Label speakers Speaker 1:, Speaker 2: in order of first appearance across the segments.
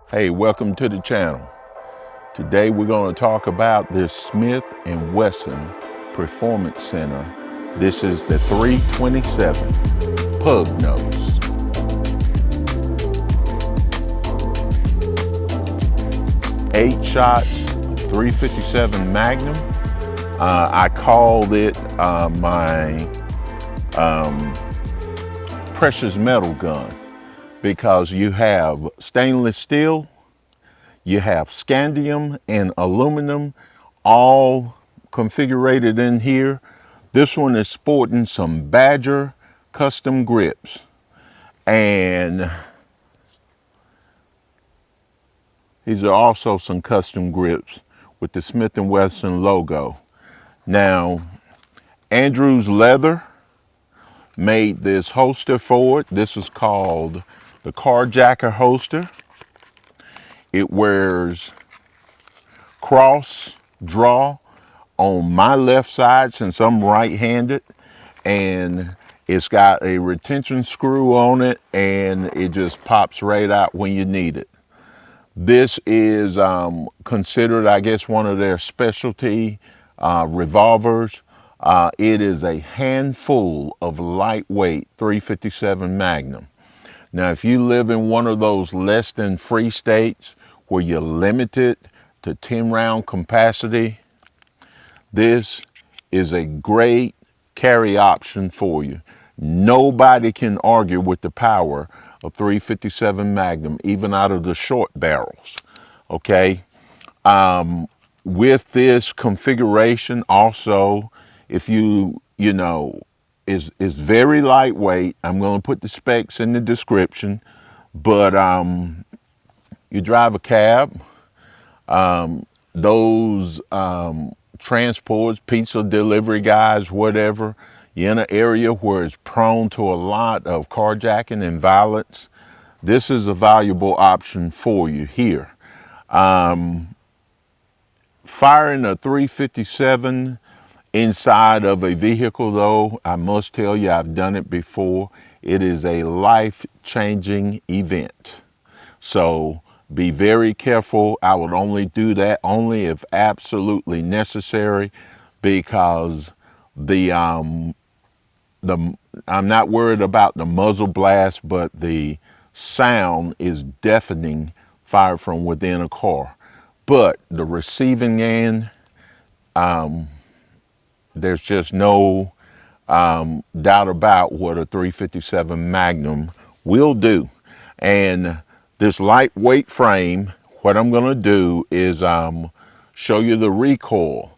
Speaker 1: Hey, welcome to the channel. Today we're going to talk about this Smith & Wesson Performance Center. This is the 327 Pug Nose. Eight shots of 357 Magnum. I called it my precious metal gun because you have stainless steel, you have scandium and aluminum all configured in here. This one is sporting some Badger custom grips. And these are also some custom grips with the Smith & Wesson logo. Now, Andrews Leather made this holster for it. This is called the Carjacker holster. It wears cross draw on my left side since I'm right-handed, and it's got a retention screw on it and it just pops right out when you need it. This is considered, I guess, one of their specialty revolvers. It is a handful of lightweight 357 Magnum. Now, if you live in one of those less than free states where you're limited to 10 round capacity, this is a great carry option for you. Nobody can argue with the power of 357 Magnum, even out of the short barrels, okay? With this configuration also, if you know, is very lightweight. I'm going to put the specs in the description, but you drive a cab, those transports, pizza delivery guys, whatever, you're in an area where it's prone to a lot of carjacking and violence, this is a valuable option for you here. Firing a 357 inside of a vehicle, though, I must tell you, I've done it before. It is a life-changing event. So be very careful. I would only do that only if absolutely necessary, because I'm not worried about the muzzle blast, but the sound is deafening fired from within a car. But the receiving end, there's just no doubt about what a 357 Magnum will do. And this lightweight frame, what I'm going to do is show you the recoil.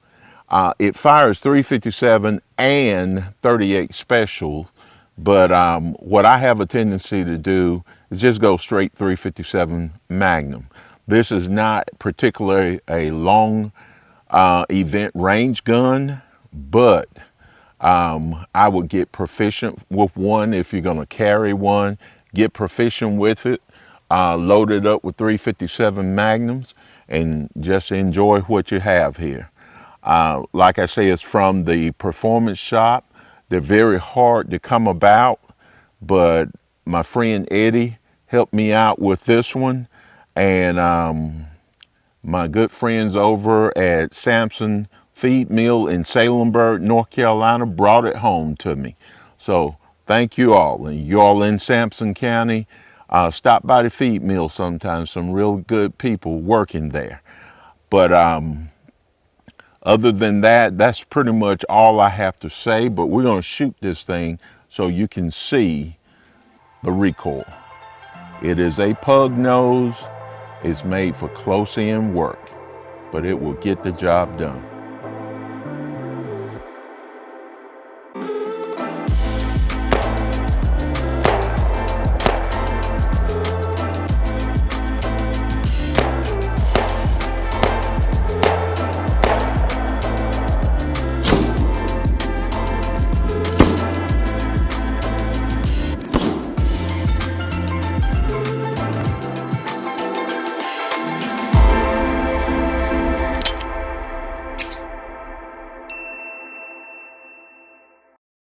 Speaker 1: It fires 357 and 38 special, but what I have a tendency to do is just go straight 357 Magnum. This is not particularly a long event range gun, but I would get proficient with one. If you're going to carry one, get proficient with it, load it up with 357 Magnums, and just enjoy what you have here. Like I say, it's from the Performance Shop. They're very hard to come about, but my friend Eddie helped me out with this one, and my good friends over at Sampson Feed Mill in Salemburg, North Carolina, brought it home to me. So thank you all. And you all in Sampson County, stop by the feed mill sometimes. Some real good people working there. But other than that, that's pretty much all I have to say. But we're going to shoot this thing so you can see the recoil. It is a pug nose. It's made for close in work, but it will get the job done.